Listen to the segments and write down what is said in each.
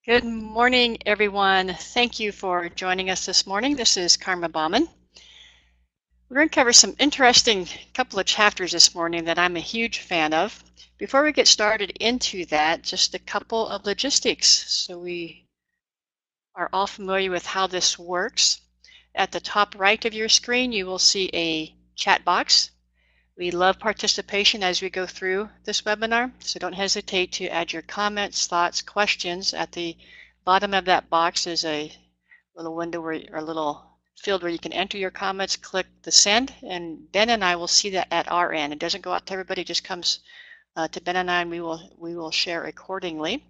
Good morning, everyone. Thank you for joining us this morning. This is Karma Bauman. We're going to cover some interesting couple of chapters this morning that I'm a huge fan of. Before we get started into that, just a couple of logistics so we are all familiar with how this works. At the top right of your screen, you will see a chat box. We love participation as we go through this webinar, so don't hesitate to add your comments, thoughts, questions. At the bottom of that box is a little window or a little field where you can enter your comments, click the send, and Ben and I will see that at our end. It doesn't go out to everybody, it just comes to Ben and I, and we will share accordingly.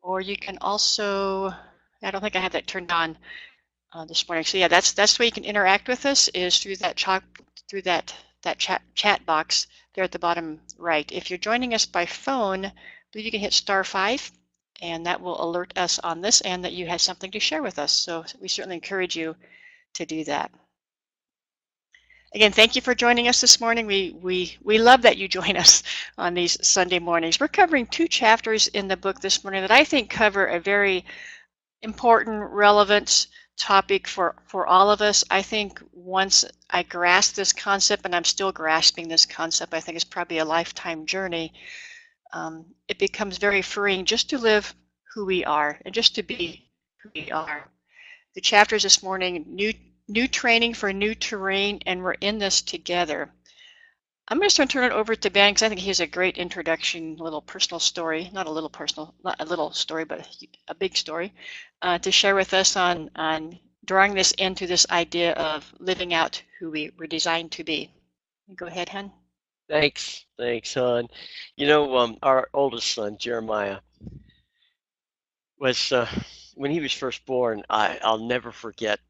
Or you can also, I don't think I have that turned on this morning. So yeah, that's the way you can interact with us is through that chat box there at the bottom right. If you're joining us by phone, you can hit *5, and that will alert us on this end that you had something to share with us. So we certainly encourage you to do that. Again, thank you for joining us this morning. We love that you join us on these Sunday mornings. We're covering 2 chapters in the book this morning that I think cover a very important, relevant topic for all of us. I think once I grasped this concept, and I'm still grasping this concept, I think it's probably a lifetime journey, it becomes very freeing just to live who we are and just to be who we are. The chapters this morning, new training for new terrain, and we're in this together. I'm just going to turn it over to Ben because I think he has a great introduction, little personal story, not a little personal, not a little story, but a big story, to share with us on drawing this into this idea of living out who we were designed to be. Go ahead, Hen. Thanks, hon. Our oldest son, Jeremiah, was when he was first born. I'll never forget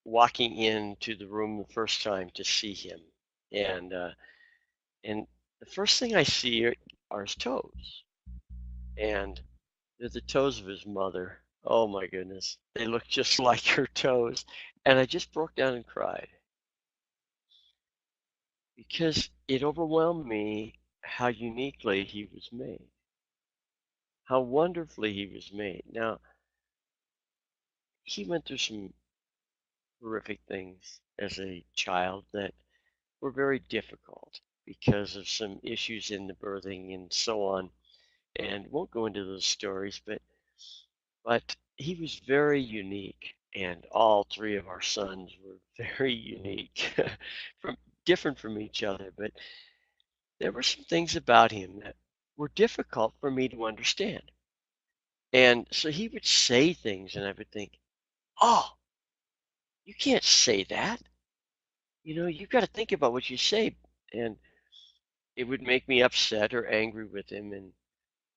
walking into the room the first time to see him, and and the first thing I see are his toes, and they're the toes of his mother. Oh my goodness, they look just like her toes, and I just broke down and cried because it overwhelmed me how uniquely he was made, how wonderfully he was made. Now, he went through some horrific things as a child that were very difficult because of some issues in the birthing and so on. And won't go into those stories, but he was very unique, and all 3 of our sons were very unique, from different from each other. But there were some things about him that were difficult for me to understand. And so he would say things, and I would think, "Oh, you can't say that. You've got to think about what you say." And it would make me upset or angry with him. And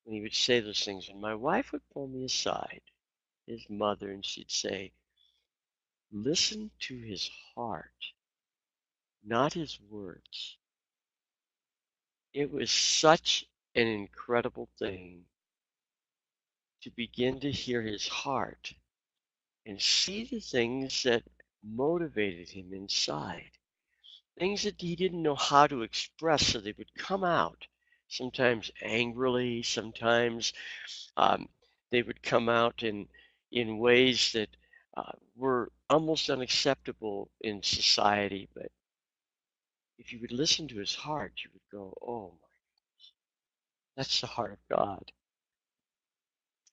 when he would say those things, and my wife would pull me aside, his mother, and she'd say, "Listen to his heart, not his words." It was such an incredible thing to begin to hear his heart and see the things that motivated him inside. Things that he didn't know how to express, so they would come out, sometimes angrily, sometimes um, they would come out in ways that were almost unacceptable in society. But if you would listen to his heart, you would go, "Oh my, that's the heart of God,"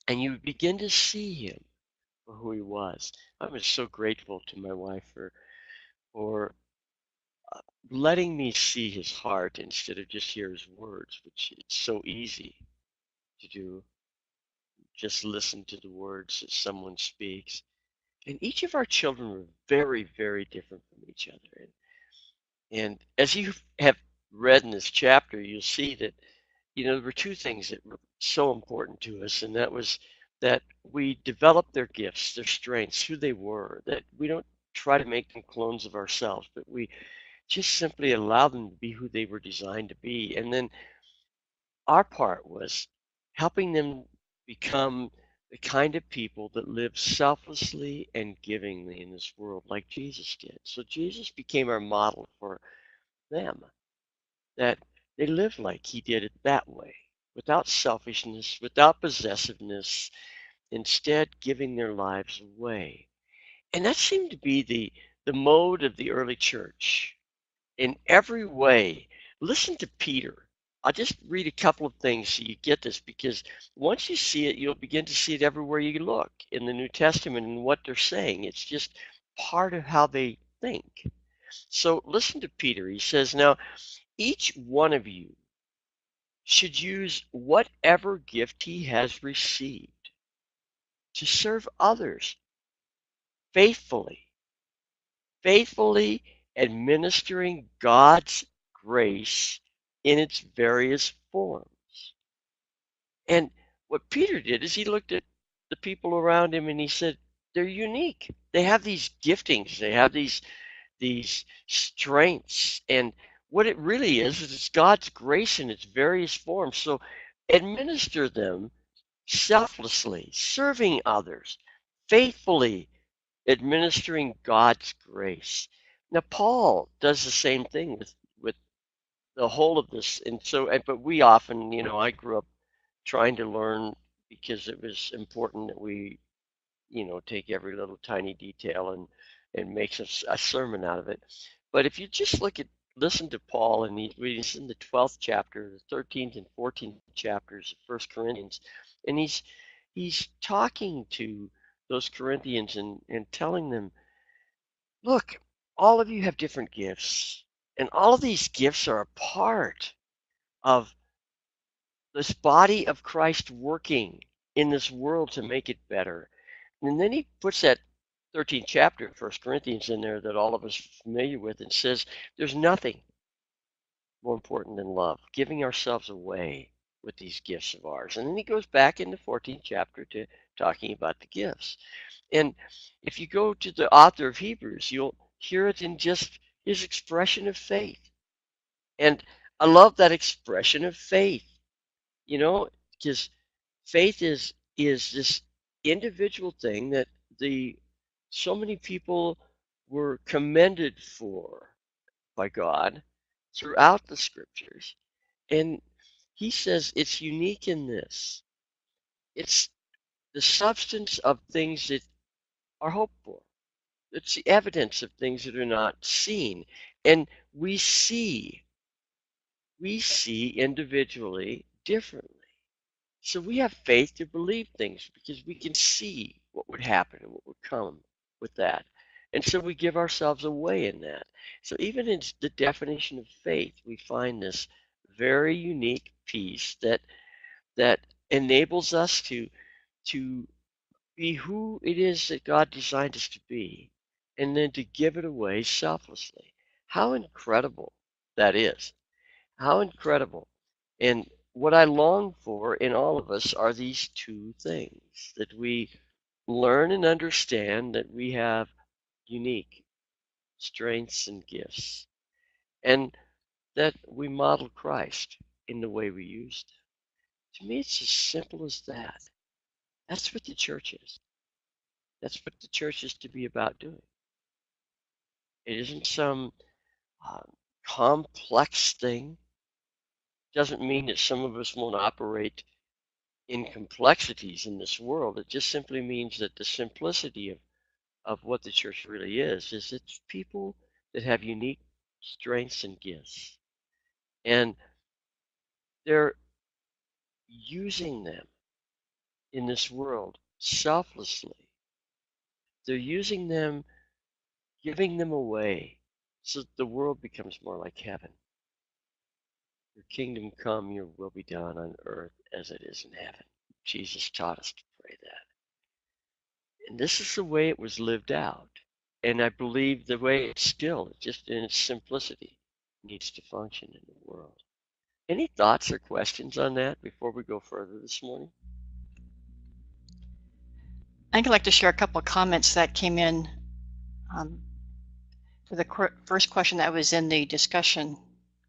and you would begin to see him for who he was. I was so grateful to my wife for letting me see his heart instead of just hear his words, which it's so easy to do. Just listen to the words that someone speaks. And each of our children were very, very different from each other. And as you have read in this chapter, you'll see that, there were 2 things that were so important to us, and that was that we developed their gifts, their strengths, who they were, that we don't try to make them clones of ourselves, but we just simply allow them to be who they were designed to be. And then our part was helping them become the kind of people that live selflessly and givingly in this world like Jesus did. So Jesus became our model for them, that they lived like he did it that way, without selfishness, without possessiveness, instead giving their lives away. And that seemed to be the mode of the early church in every way. Listen to Peter. I'll just read a couple of things so you get this, because once you see it, you'll begin to see it everywhere you look in the New Testament and what they're saying. It's just part of how they think. So listen to Peter. He says, now each one of you should use whatever gift he has received to serve others faithfully, faithfully administering God's grace in its various forms. And what Peter did is he looked at the people around him and he said, they're unique. They have these giftings, they have these strengths. And what it really is it's God's grace in its various forms. So administer them selflessly, serving others, faithfully administering God's grace. Now, Paul does the same thing with the whole of this. And so, but we often, I grew up trying to learn because it was important that we, take every little tiny detail and makes a sermon out of it. But if you just listen to Paul, and he's in the 12th chapter, the 13th and 14th chapters of First Corinthians, and he's talking to those Corinthians and telling them, look, all of you have different gifts, and all of these gifts are a part of this body of Christ working in this world to make it better. And then he puts that 13th chapter of First Corinthians in there that all of us are familiar with and says there's nothing more important than love, giving ourselves away with these gifts of ours. And then he goes back in the 14th chapter to talking about the gifts. And if you go to the author of Hebrews, you'll hear it in just his expression of faith. And I love that expression of faith, because faith is this individual thing that the so many people were commended for by God throughout the scriptures. And he says it's unique in this. It's the substance of things that are hoped for. It's the evidence of things that are not seen. And we see individually differently. So we have faith to believe things because we can see what would happen and what would come with that. And so we give ourselves away in that. So even in the definition of faith, we find this very unique piece that enables us to be who it is that God designed us to be, and then to give it away selflessly. How incredible that is. How incredible. And what I long for in all of us are these two things, that we learn and understand that we have unique strengths and gifts, and that we model Christ in the way we use them. To me, it's as simple as that. That's what the church is. That's what the church is to be about doing. It isn't some uh, complex thing. Doesn't mean that some of us won't operate in complexities in this world. It just simply means that the simplicity of what the church really is it's people that have unique strengths and gifts. And they're using them in this world selflessly. They're using them, giving them away so that the world becomes more like heaven. Your kingdom come, your will be done on earth as it is in heaven. Jesus taught us to pray that. And this is the way it was lived out. And I believe the way it's still, just in its simplicity, needs to function in the world. Any thoughts or questions on that before we go further this morning? I'd like to share a couple of comments that came in for the first question that was in the discussion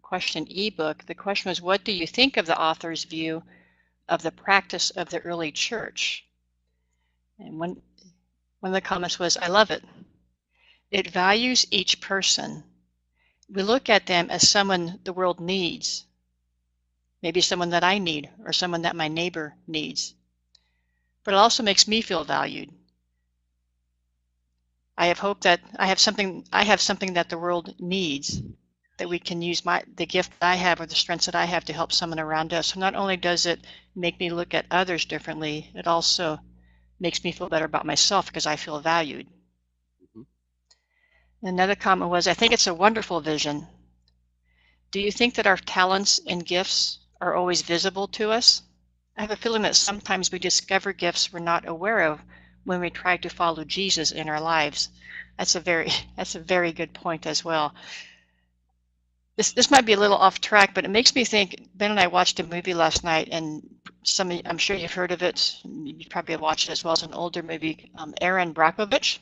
question ebook. The question was, what do you think of the author's view of the practice of the early church? And one of the comments was, I love it. It values each person. We look at them as someone the world needs, maybe someone that I need or someone that my neighbor needs. but it also makes me feel valued. I have hope that I have something that the world needs, that we can use the gift that I have or the strengths that I have to help someone around us. So not only does it make me look at others differently, it also makes me feel better about myself because I feel valued. Mhm. Another comment was, I think it's a wonderful vision. Do you think that our talents and gifts are always visible to us? I have a feeling that sometimes we discover gifts we're not aware of when we try to follow Jesus in our lives. That's a very that's a very good point as well. This might be a little off track, but it makes me think. Ben and I watched a movie last night, and I'm sure you've heard of it. You probably have watched it as well. As an older movie, Erin Brockovich,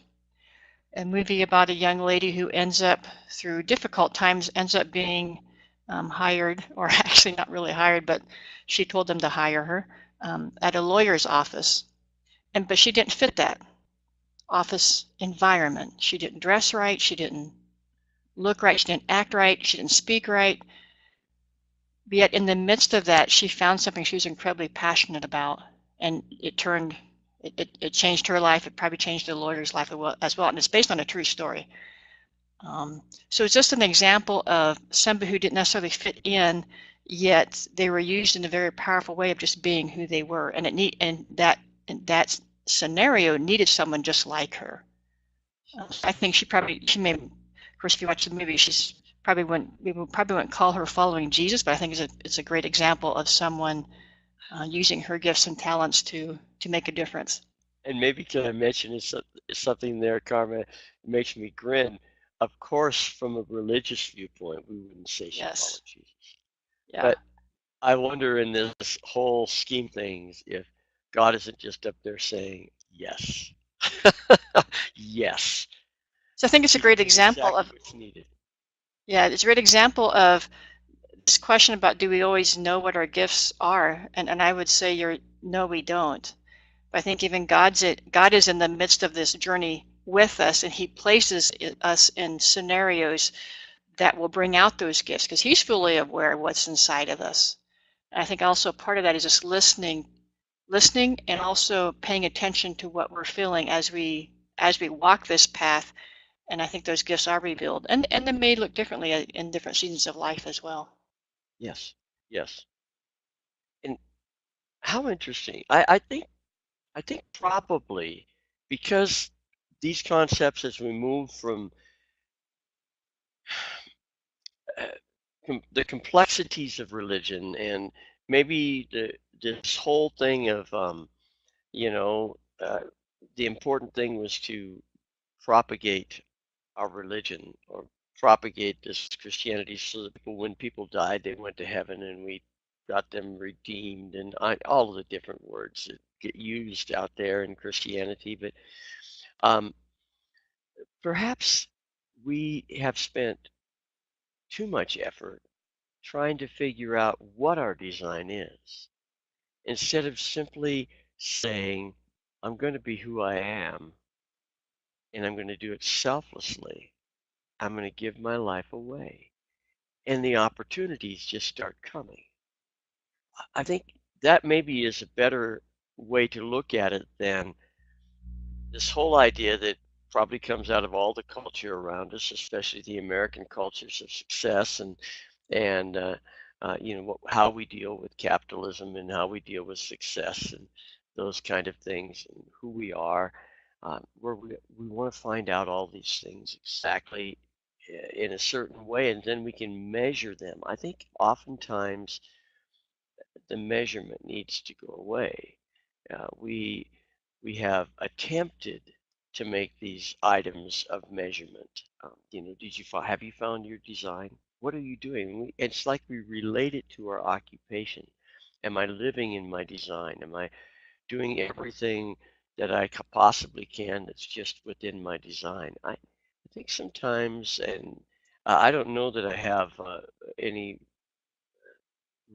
a movie about a young lady who ends up, through difficult times, ends up being hired, or actually not really hired, but she told them to hire her at a lawyer's office. But she didn't fit that office environment. She didn't dress right. She didn't look right. She didn't act right. She didn't speak right. But yet, in the midst of that, she found something she was incredibly passionate about, and it changed her life. It probably changed the lawyer's life as well, and it's based on a true story. So it's just an example of somebody who didn't necessarily fit in, yet they were used in a very powerful way of just being who they were, and that scenario needed someone just like her. I think she may, of course, if you watch the movie, she's probably we probably wouldn't call her following Jesus, but I think it's a great example of someone using her gifts and talents to make a difference. And maybe can I mention something there, Karma? It makes me grin. Of course, from a religious viewpoint, we wouldn't say she Yes. followed Jesus. Yeah. But I wonder in this whole scheme things if God isn't just up there saying yes. Yes. So I think it's a He's great doing example exactly of, what's needed. yeah, it's a great example of this question about, do we always know what our gifts are? And I would say no, we don't. But I think even God is in the midst of this journey with us, and he places us in scenarios that will bring out those gifts because he's fully aware of what's inside of us. And I think also part of that is just listening and also paying attention to what we're feeling as we walk this path. And I think those gifts are revealed, and they may look differently in different seasons of life as well. Yes. Yes. And how interesting. I think probably because these concepts as we move from the complexities of religion and maybe this whole thing of you know the important thing was to propagate our religion or propagate this Christianity so that when people died they went to heaven and we got them redeemed and all of the different words that get used out there in Christianity. But um, perhaps we have spent too much effort trying to figure out what our design is instead of simply saying, I'm going to be who I am and I'm going to do it selflessly. I'm going to give my life away. And the opportunities just start coming. I think that maybe is a better way to look at it than this whole idea that probably comes out of all the culture around us, especially the American cultures of success and how we deal with capitalism and how we deal with success and those kind of things and who we are, where we want to find out all these things exactly in a certain way, and then we can measure them. I think oftentimes the measurement needs to go away. We have attempted to make these items of measurement. Have you found your design? What are you doing? It's like we relate it to our occupation. Am I living in my design? Am I doing everything that I possibly can that's just within my design? I think sometimes, and I don't know that I have any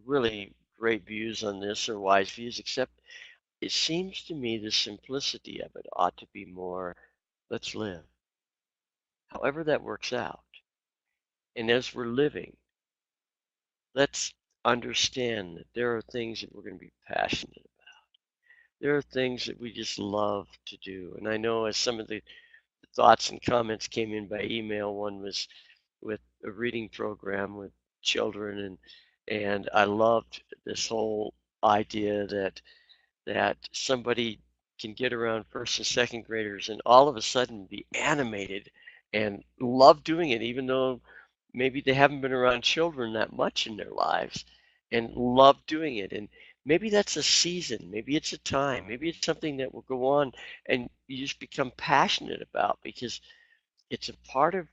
really great views on this or wise views, except it seems to me the simplicity of it ought to be more, let's live, however that works out. And as we're living, let's understand that there are things that we're going to be passionate about. There are things that we just love to do. And I know as some of the thoughts and comments came in by email, one was with a reading program with children, and I loved this whole idea that somebody can get around first and second graders and all of a sudden be animated and love doing it, even though maybe they haven't been around children that much in their lives and love doing it. And maybe that's a season, maybe it's a time, maybe it's something that will go on and you just become passionate about because it's a part of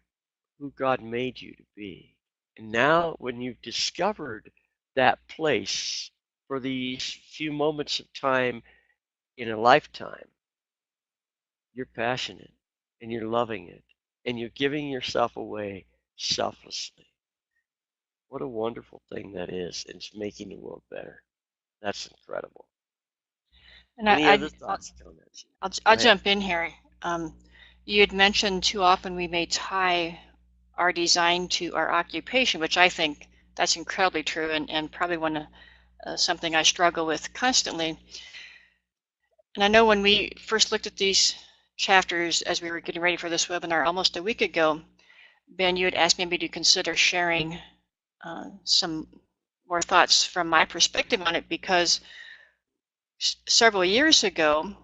who God made you to be. And now, when you've discovered that place for these few moments of time in a lifetime, you're passionate and you're loving it and you're giving yourself away selflessly. What a wonderful thing that is. And it's making the world better. That's incredible. And Any other thoughts, comments? Go I'll ahead. jump in here. Um, you had mentioned too often we may tie our design to our occupation, which I think that's incredibly true and probably something I struggle with constantly. And I know when we first looked at these chapters as we were getting ready for this webinar almost a week ago, Ben, you had asked me to consider sharing some more thoughts from my perspective on it because several years ago,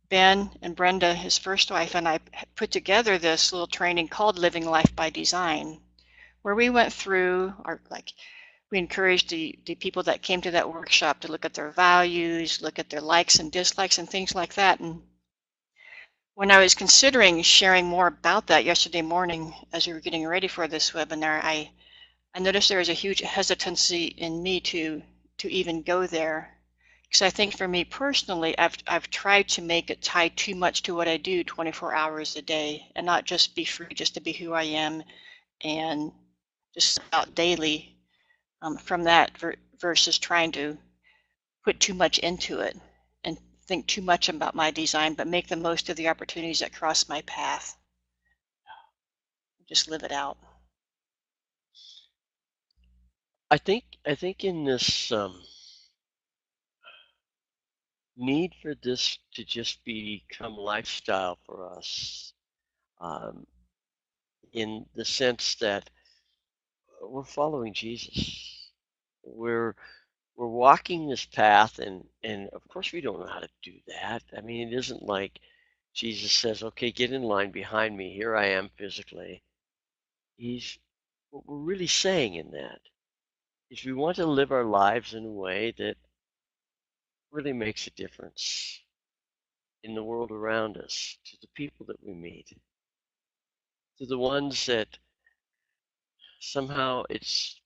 Ben and Brenda, his first wife, and I put together this little training called Living Life by Design, where we went through we encouraged the people that came to that workshop to look at their values, look at their likes and dislikes and things like that. And when I was considering sharing more about that yesterday morning as we were getting ready for this webinar, I noticed there was a huge hesitancy in me to even go there. Because I think for me personally, I've tried to make it tie too much to what I do 24 hours a day and not just be free, just to be who I am and just out daily from that versus trying to put too much into it and think too much about my design, but make the most of the opportunities that cross my path. Just live it out. I think in this need for this to just become lifestyle for us, um, in the sense that we're following Jesus. We're we're walking this path, and of course we don't know how to do that. I mean, it isn't like Jesus says, "Okay, get in line behind me. Here I am physically." He's what we're really saying in that is we want to live our lives in a way that really makes a difference in the world around us, to the people that we meet, to the ones that somehow it's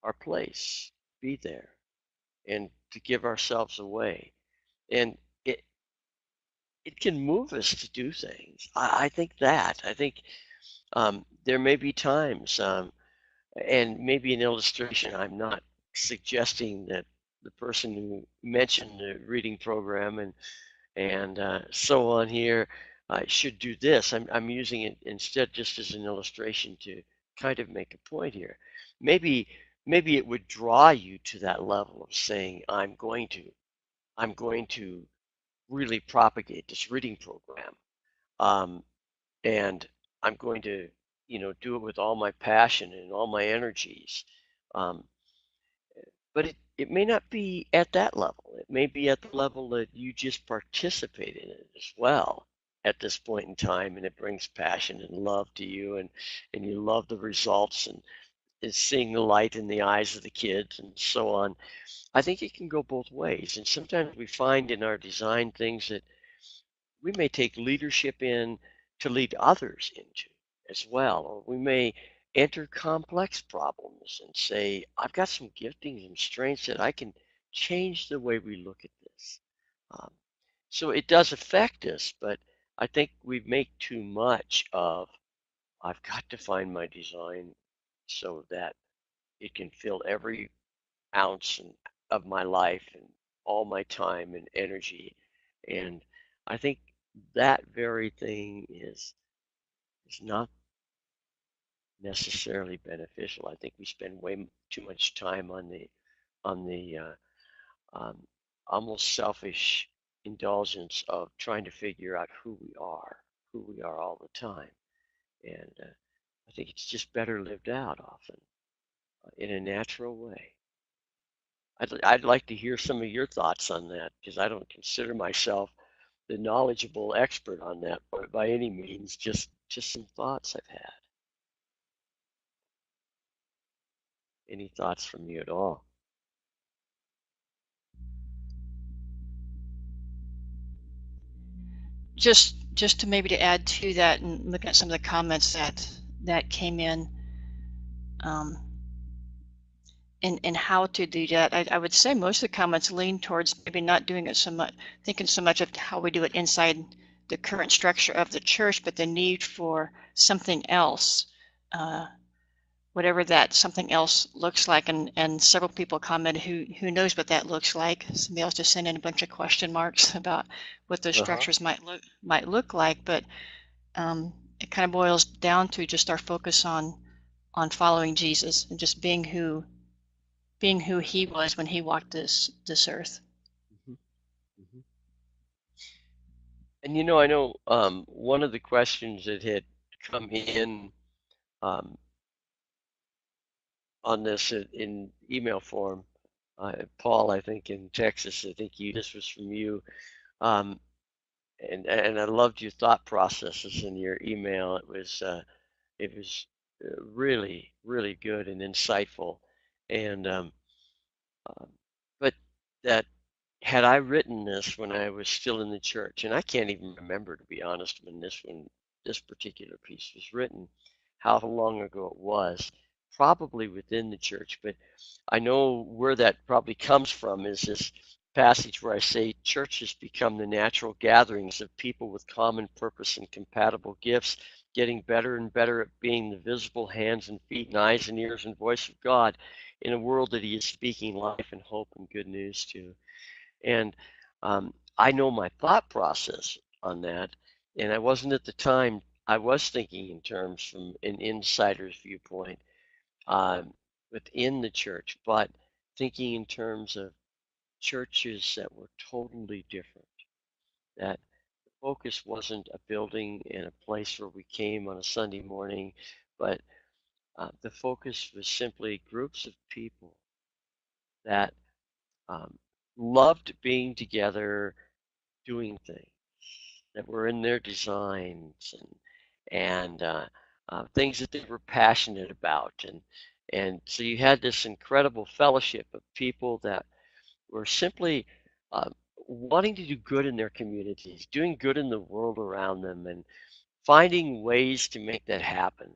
our place to be there and to give ourselves away. And it can move us to do things. I think that. I think there may be times, and maybe an illustration. I'm not suggesting that the person who mentioned the reading program and so on here should do this. I'm using it instead just as an illustration to kind of make a point here. Maybe maybe it would draw you to that level of saying, I'm going to really propagate this reading program. Um, and I'm going to, do it with all my passion and all my energies. Um, but it may not be at that level. It may be at the level that you just participate in it as well at this point in time, and it brings passion and love to you, and you love the results and seeing the light in the eyes of the kids and so on. I think it can go both ways, and sometimes we find in our design things that we may take leadership in to lead others into as well, or we may enter complex problems and say, I've got some giftings and strengths that I can change the way we look at this. Um, so it does affect us, but I think we make too much of, I've got to find my design so that it can fill every ounce of my life and all my time and energy. And I think that very thing is not necessarily beneficial. I think we spend way too much time on the um, almost selfish indulgence of trying to figure out who we are all the time. And I think it's just better lived out often in a natural way. I'd like to hear some of your thoughts on that because I don't consider myself the knowledgeable expert on that by any means, just some thoughts I've had. Any thoughts from you at all? Just to maybe to add to that and looking at some of the comments that came in, um, and how to do that, I would say most of the comments lean towards maybe not doing it so much, thinking so much of how we do it inside the current structure of the church, but the need for something else, uh, whatever that something else looks like. And several people commented, who knows what that looks like. Somebody else just sent in a bunch of question marks about what those Uh-huh. structures might look like. But it kind of boils down to just our focus on following Jesus and just being who he was when he walked this earth. Hmm. Hmm. And I know one of the questions that had come in um, on this in email form, Paul, I think in Texas, I think this was from you, um, and I loved your thought processes in your email. It was really really good and insightful, and um, but that had I written this when I was still in the church, and I can't even remember, to be honest, when this particular piece was written, how long ago it was, probably within the church, but I know where that probably comes from is this passage where I say churches become the natural gatherings of people with common purpose and compatible gifts, getting better and better at being the visible hands and feet and eyes and ears and voice of God in a world that He is speaking life and hope and good news to. And I know my thought process on that, and I wasn't at the time. I was thinking in terms from an insider's viewpoint um, within the church, but thinking in terms of churches that were totally different. That the focus wasn't a building and a place where we came on a Sunday morning, but the focus was simply groups of people that um, loved being together, doing things that were in their designs and things that they were passionate about, and so you had this incredible fellowship of people that were simply uh, wanting to do good in their communities, doing good in the world around them, and finding ways to make that happen.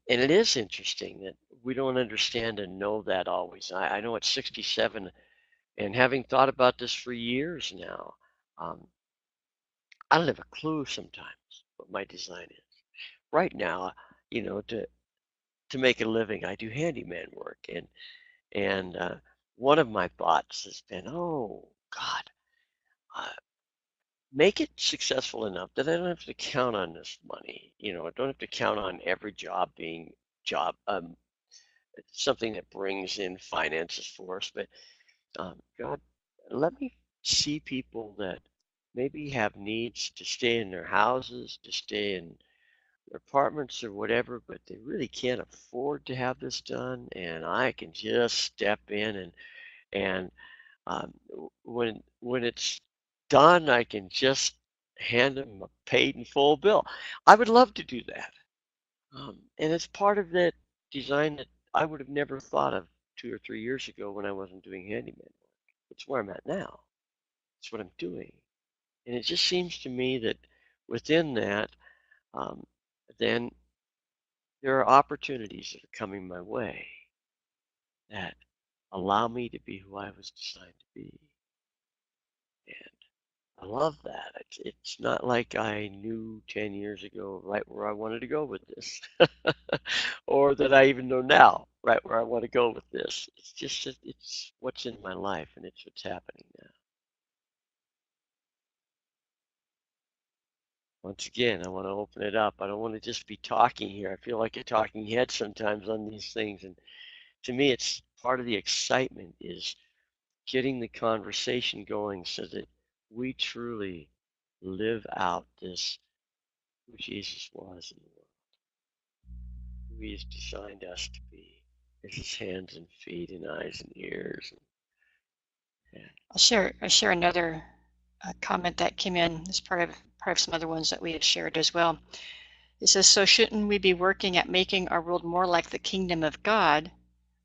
And it is interesting that we don't understand and know that always. I know at 67, and having thought about this for years now, um, I don't have a clue sometimes what my design is. Right now, to make a living, I do handyman work, and one of my thoughts has been, oh God, uh, make it successful enough that I don't have to count on this money. I don't have to count on every job being job something that brings in finances for us. But God, let me see people that maybe have needs to stay in their houses, to stay in their apartments or whatever, but they really can't afford to have this done, and I can just step in and when it's done, I can just hand them a paid in full bill. I would love to do that, and it's part of that design that I would have never thought of 2 or 3 years ago when I wasn't doing handyman work. It's where I'm at now. It's what I'm doing, and it just seems to me that within that, um, then there are opportunities that are coming my way that allow me to be who I was designed to be. And I love that. It's not like I knew 10 years ago right where I wanted to go with this, or that I even know now right where I want to go with this. It's just that it's what's in my life and it's what's happening now. Once again, I want to open it up. I don't want to just be talking here. I feel like a talking head sometimes on these things. And to me, it's part of the excitement is getting the conversation going so that we truly live out this who Jesus was in the world, who He has designed us to be, as His hands and feet and eyes and ears. And I'll share another comment that came in as part of some other ones that we had shared as well. It says, so shouldn't we be working at making our world more like the kingdom of God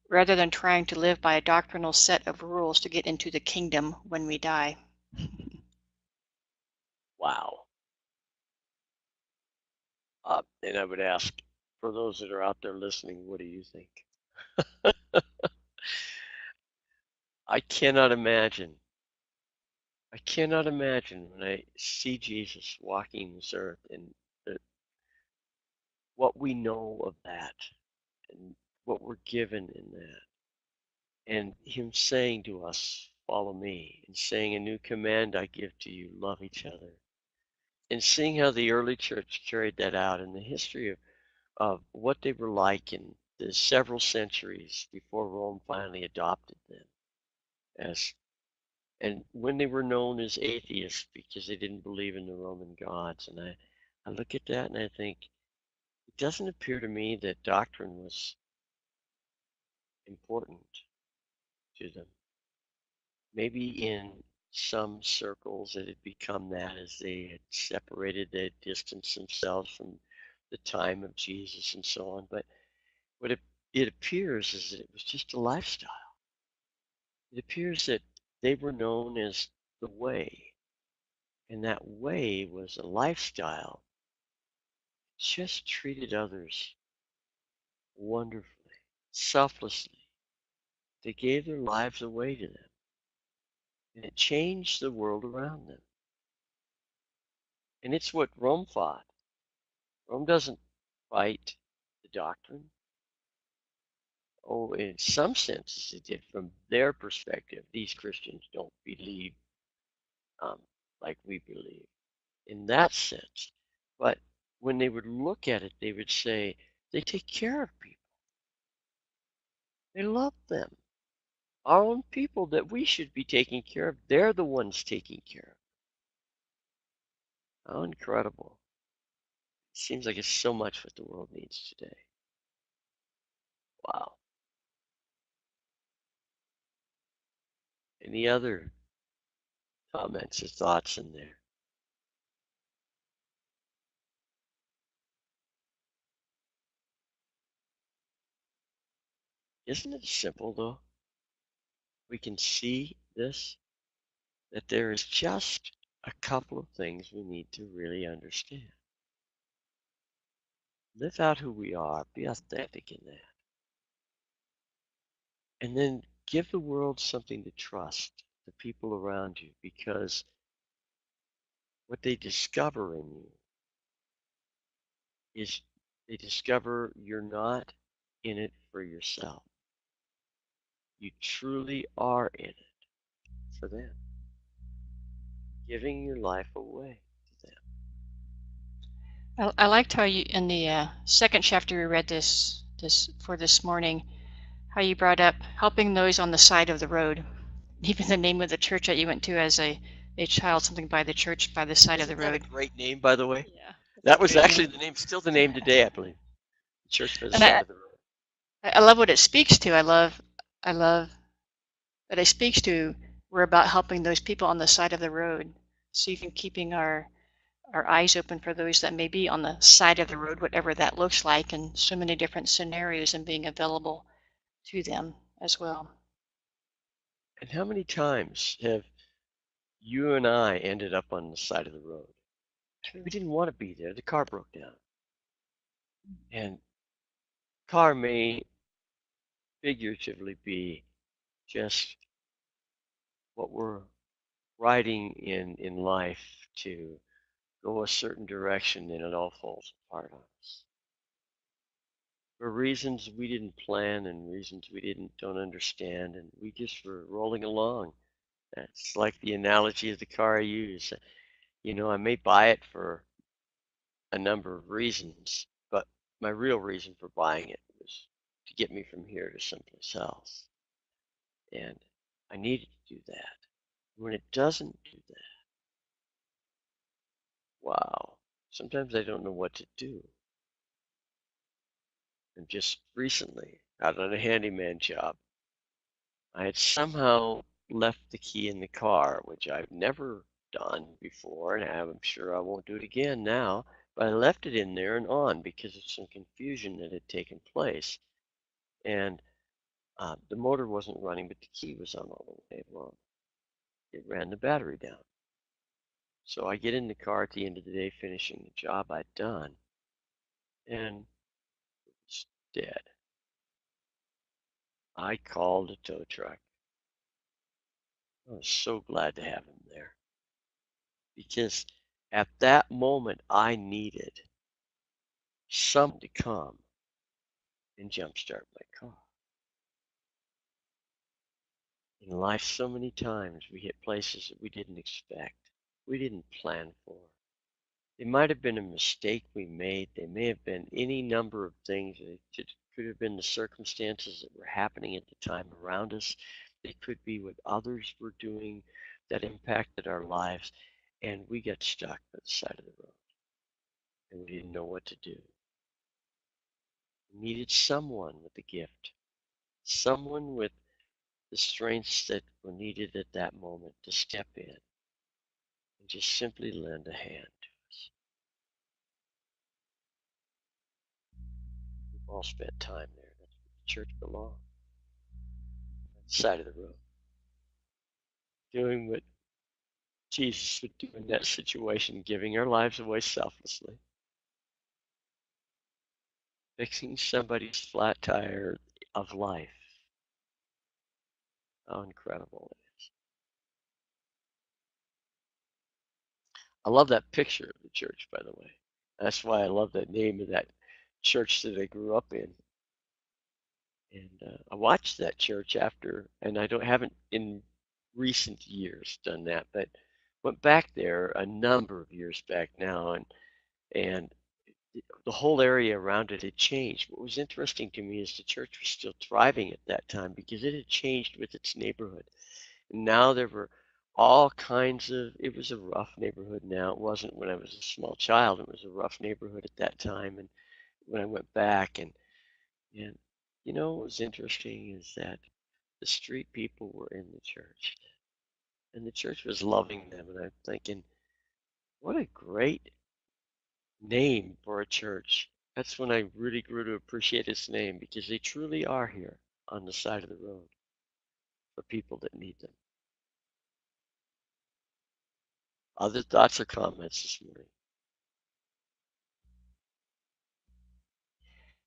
rather than trying to live by a doctrinal set of rules to get into the kingdom when we die? wow. And I would ask, for those that are out there listening, what do you think? I cannot imagine. I cannot imagine when I see Jesus walking this earth and the, what we know of that and what we're given in that. And Him saying to us, follow me, and saying, a new command I give to you, love each other. And seeing how the early church carried that out in the history of what they were like in the several centuries before Rome finally adopted them as, and when they were known as atheists because they didn't believe in the Roman gods. And I look at that and I think it doesn't appear to me that doctrine was important to them. Maybe in some circles it had become that as they had separated, they had distanced themselves from the time of Jesus and so on. But what it appears is that it was just a lifestyle. It appears that they were known as the way, and that way was a lifestyle, just treated others wonderfully, selflessly. They gave their lives away to them, and it changed the world around them. And it's what Rome fought. Rome doesn't fight the doctrine. Oh, in some senses it did. From their perspective, these Christians don't believe um, like we believe in that sense. But when they would look at it, they would say, they take care of people. They love them. Our own people that we should be taking care of, they're the ones taking care of. How incredible. It seems like it's so much what the world needs today. Wow. Any other comments or thoughts in there? Isn't it simple though? We can see this, that there is just a couple of things we need to really understand. Live out who we are, be authentic in that. And then give the world something to trust, the people around you, because what they discover in you is they discover you're not in it for yourself. You truly are in it for them, giving your life away to them. I liked how you, in the second chapter we read this morning, how you brought up helping those on the side of the road. Even the name of the church that you went to as a child, something by the church by the side of the Isn't that a road. great name, by the way? Yeah, that's a That was great actually name. the name, still the name today, I believe. The church by the And side of the road. I love what it speaks to. I love that it speaks to. We're about helping those people on the side of the road. So even keeping our eyes open for those that may be on the side of the road, whatever that looks like, and so many different scenarios, and being available to them as well. And how many times have you and I ended up on the side of the road? True. We didn't want to be there. The car broke down. And car may figuratively be just what we're riding in life to go a certain direction, and it all falls apart on us. For reasons we didn't plan and reasons we don't understand, and we just were rolling along. That's like the analogy of the car I use. I may buy it for a number of reasons, but my real reason for buying it was to get me from here to someplace else. And I needed to do that. When it doesn't do that, Sometimes I don't know what to do. And just recently, out on a handyman job, I had somehow left the key in the car, which I've never done before, and I'm sure I won't do it again now. But I left it in there and on because of some confusion that had taken place. And the motor wasn't running, but the key was on all the way. Well, it ran the battery down. So I get in the car at the end of the day, finishing the job I'd done, and it's dead. I called a tow truck. I was so glad to have him there because at that moment I needed someone to come and jumpstart my car. In life, so many times we hit places that we didn't expect, we didn't plan for. It might have been a mistake we made. They may have been any number of things. It could have been the circumstances that were happening at the time around us. It could be what others were doing that impacted our lives. And we got stuck by the side of the road and we didn't know what to do. We needed someone with a gift, someone with the strengths that were needed at that moment to step in and just simply lend a hand to us. We've all spent time there. That's where the church belongs. Side of the road, doing what Jesus would do in that situation, giving our lives away selflessly, fixing somebody's flat tire of life. How incredible it is. I love that picture of the church, by the way. That's why I love the name of that church that I grew up in. And I watched that church after, and I haven't in recent years done that, but went back there a number of years back now, and the whole area around it had changed. What was interesting to me is the church was still thriving at that time because it had changed with its neighborhood. And now there were all kinds of, it was a rough neighborhood now. It wasn't when I was a small child. It was a rough neighborhood at that time. And when I went back and what was interesting is that the street people were in the church and the church was loving them. And I'm thinking, what a great name for a church. That's when I really grew to appreciate its name because they truly are here on the side of the road for people that need them. Other thoughts or comments this morning?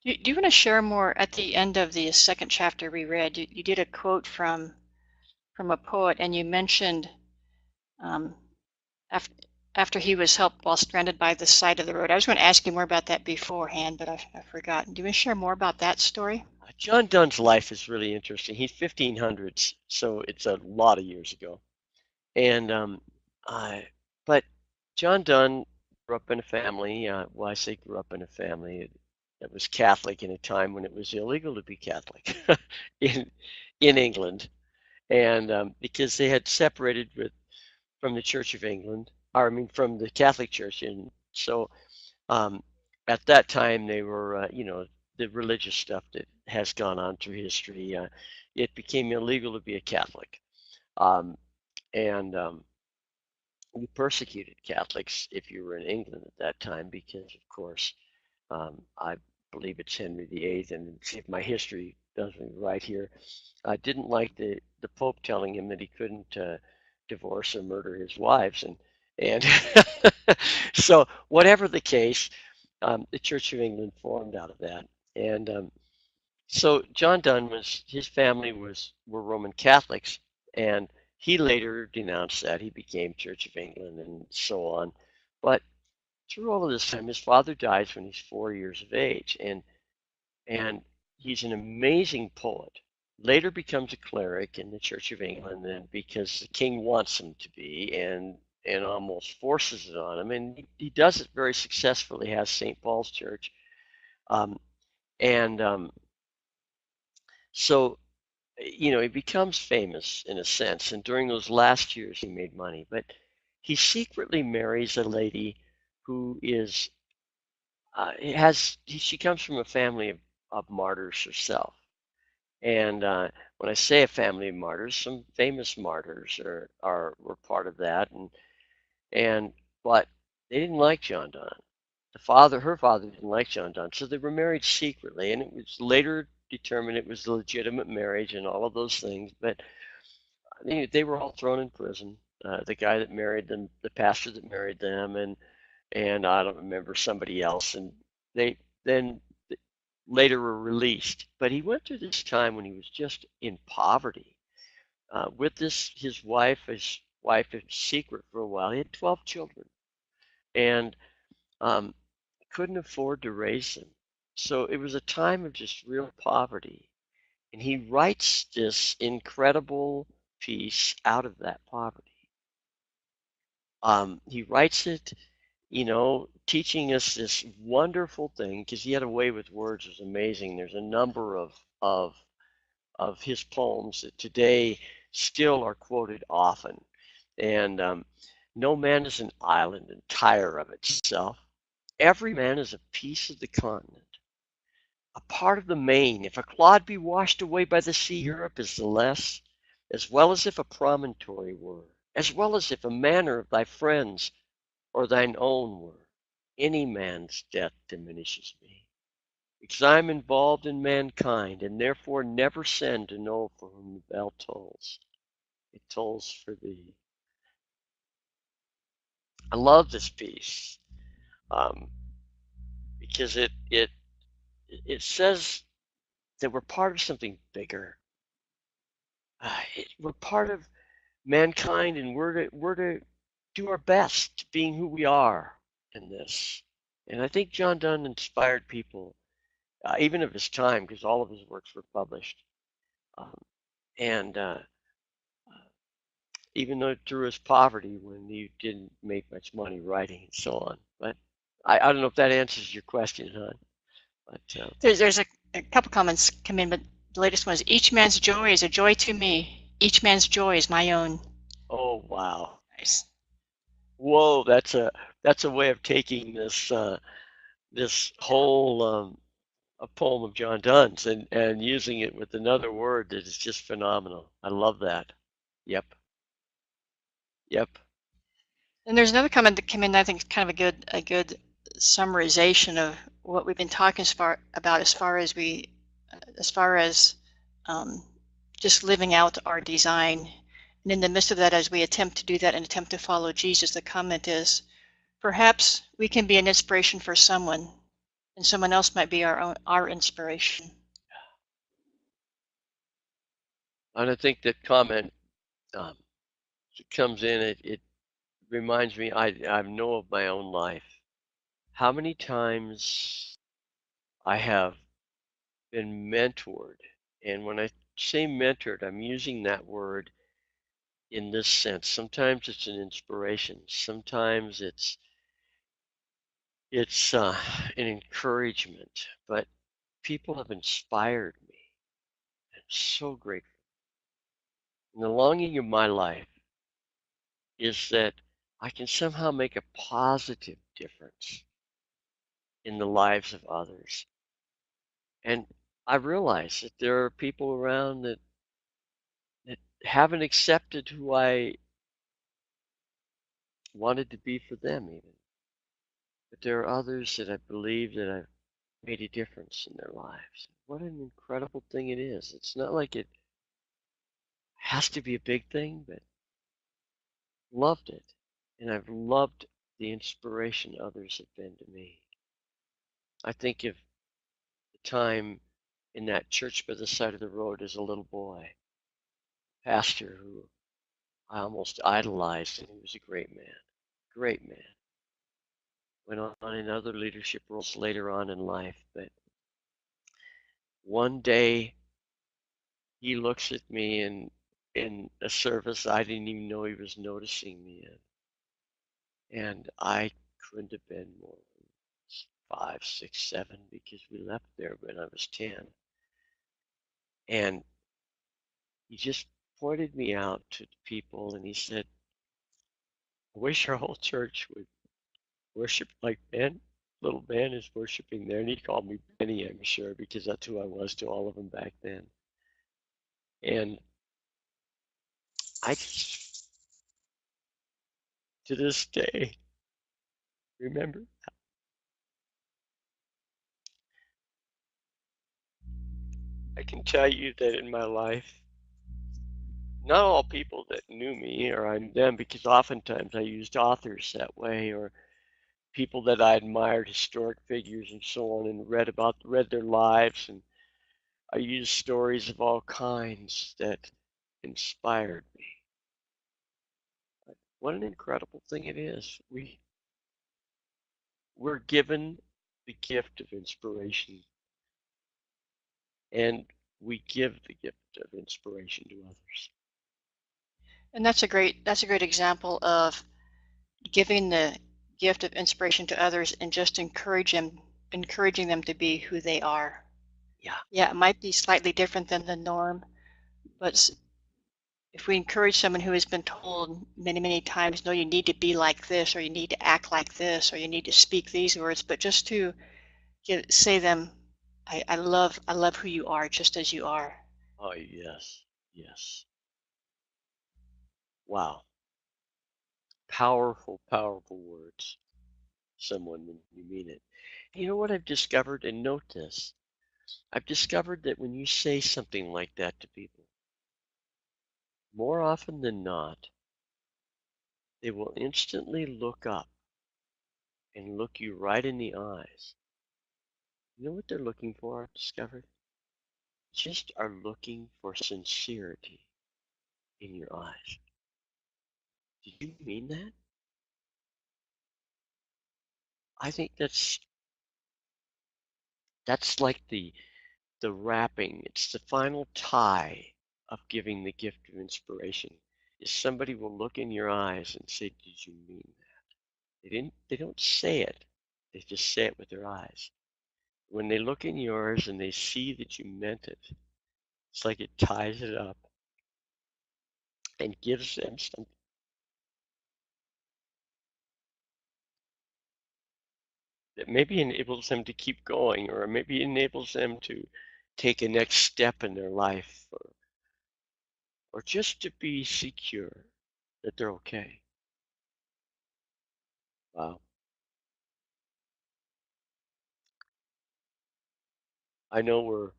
Do you want to share more at the end of the second chapter we read? You did a quote from a poet, and you mentioned um, after he was helped while stranded by the side of the road. I was going to ask you more about that beforehand, but I've forgotten. Do you want to share more about that story? John Donne's life is really interesting. He's 1500s, so it's a lot of years ago. And but John Donne grew up in a family. Well, I say grew up in a family that was Catholic in a time when it was illegal to be Catholic in England, and because they had separated from the Church of England, or I mean from the Catholic Church, and so um, at that time they were, the religious stuff that has gone on through history. It became illegal to be a Catholic, um, and you persecuted Catholics if you were in England at that time because, of course, I believe it's Henry VIII, and see if my history does me right here. I didn't like the Pope telling him that he couldn't divorce or murder his wives, and so whatever the case, the Church of England formed out of that, and so John Donne his family were Roman Catholics, and he later denounced that. He became Church of England and so on. But through all of this time, his father dies when he's 4 years of age, and he's an amazing poet. Later becomes a cleric in the Church of England, and because the king wants him to be, and almost forces it on him, and he does it very successfully. Has St. Paul's Church, um, and so he becomes famous in a sense, and during those last years he made money, but he secretly marries a lady who is she comes from a family of martyrs herself. And when I say a family of martyrs, some famous martyrs were part of that, and but they didn't like John Donne. Her father didn't like John Donne, so they were married secretly, and it was later determined it was a legitimate marriage and all of those things. But they were all thrown in prison. The guy that married them, the pastor that married them, and I don't remember somebody else, and they then later were released. But he went through this time when he was just in poverty with his wife in secret for a while. He had 12 children and um, couldn't afford to raise them. So it was a time of just real poverty. And he writes this incredible piece out of that poverty. He writes it, teaching us this wonderful thing because he had a way with words. It was amazing. There's a number of his poems that today still are quoted often. And no man is an island entire of itself. Every man is a piece of the continent, a part of the main. If a clod be washed away by the sea, Europe is the less, as well as if a promontory were, as well as if a manor of thy friends or thine own were. Any man's death diminishes me, because I am involved in mankind, and therefore never send to know for whom the bell tolls. It tolls for thee. I love this piece um, because it says that we're part of something bigger. We're part of mankind, and we're to do our best being who we are in this. And I think John Donne inspired people, even of his time, because all of his works were published. Um, and even though through his poverty, when he didn't make much money writing and so on. But I don't know if that answers your question, hon. But There's a couple comments come in, but the latest one is, each man's joy is a joy to me. Each man's joy is my own. oh wow, Nice. whoa, that's a way of taking this whole a poem of John Donne's and using it with another word that is just phenomenal. I love that. Yep, yep. And there's another comment that came in that I think is kind of a good summarization of what we've been talking about as far as um, just living out our design. And in the midst of that, as we attempt to do that and attempt to follow Jesus, the comment is, perhaps we can be an inspiration for someone, and someone else might be our inspiration. And I think that comment um, comes in. It reminds me. I know of my own life. How many times I have been mentored, and when I say mentored, I'm using that word in this sense. Sometimes it's an inspiration. Sometimes it's an encouragement. But people have inspired me. I'm so grateful. And the longing of my life is that I can somehow make a positive difference in the lives of others. And I realize that there are people around that haven't accepted who I wanted to be for them, even. But there are others that I believe that I've made a difference in their lives. What an incredible thing it is. It's not like it has to be a big thing, but loved it. And I've loved the inspiration others have been to me. I think of the time in that church by the side of the road as a little boy, pastor who I almost idolized, and he was a great man. Great man. Went on in other leadership roles later on in life, but one day he looks at me in a service I didn't even know he was noticing me in. And I couldn't have been more than 5, 6, 7 because we left there when I was 10. And he just pointed me out to the people and he said, I wish our whole church worship like Ben. Little Ben is worshiping there, and he called me Benny, I'm sure, because that's who I was to all of them back then. And I just, to this day, remember, I can tell you that in my life, not all people that knew me or I knew them, because oftentimes I used authors that way, or people that I admired, historic figures and so on, and read their lives, and I used stories of all kinds that inspired me. What an incredible thing it is. We're given the gift of inspiration, and we give the gift of inspiration to others. And that's a great example of giving the gift of inspiration to others and just encouraging them to be who they are. Yeah. Yeah, it might be slightly different than the norm, but if we encourage someone who has been told many, many times, no, you need to be like this, or you need to act like this, or you need to speak these words, but just to say them, I love who you are, just as you are. Oh, yes. Yes. Wow. Powerful, powerful words. Someone when you mean it. You know what I've discovered, and note this. I've discovered that when you say something like that to people, more often than not, they will instantly look up and look you right in the eyes. You know what they're looking for, I've discovered? Just are looking for sincerity in your eyes. Did you mean that? I think that's like the wrapping. It's the final tie of giving the gift of inspiration. Is somebody will look in your eyes and say, "Did you mean that?" They don't say it. They just say it with their eyes. When they look in yours and they see that you meant it, it's like it ties it up and gives them something that maybe enables them to keep going, or maybe enables them to take a next step in their life, or just to be secure that they're okay. Wow. I know we're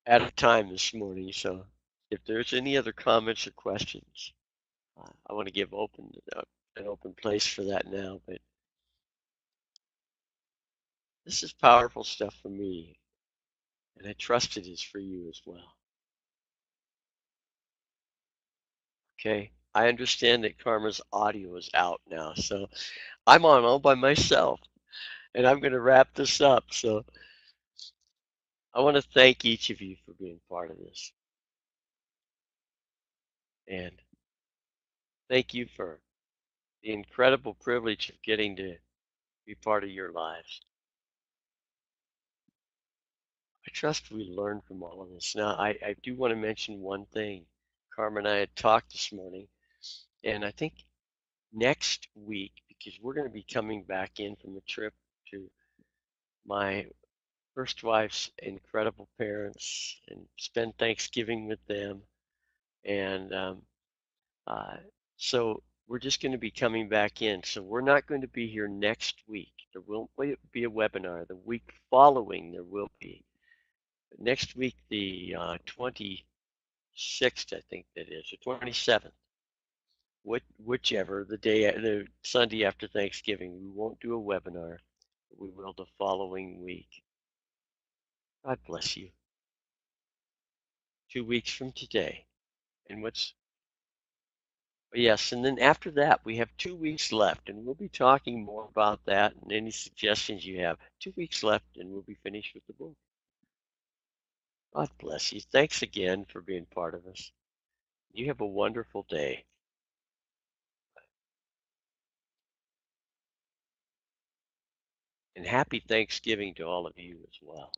out of time this morning, so if there's any other comments or questions, I want to give an open place for that now. But this is powerful stuff for me, and I trust it is for you as well. Okay, I understand that Karma's audio is out now, so I'm on all by myself, and I'm going to wrap this up. So I want to thank each of you for being part of this, and thank you for the incredible privilege of getting to be part of your lives. I trust we learned from all of this. Now, I do want to mention one thing. Karma and I had talked this morning, and I think next week, because we're going to be coming back in from a trip to my first wife's incredible parents and spend Thanksgiving with them. And uh, so we're just going to be coming back in. So we're not going to be here next week. There will be a webinar. The week following, there will be. But next week, the 26th, I think that is, or 27th, whichever, the Sunday after Thanksgiving, we won't do a webinar. We will the following week. God bless you. 2 weeks from today. And yes, and then after that, we have 2 weeks left, and we'll be talking more about that and any suggestions you have. 2 weeks left, and we'll be finished with the book. God bless you. Thanks again for being part of us. You have a wonderful day. And happy Thanksgiving to all of you as well.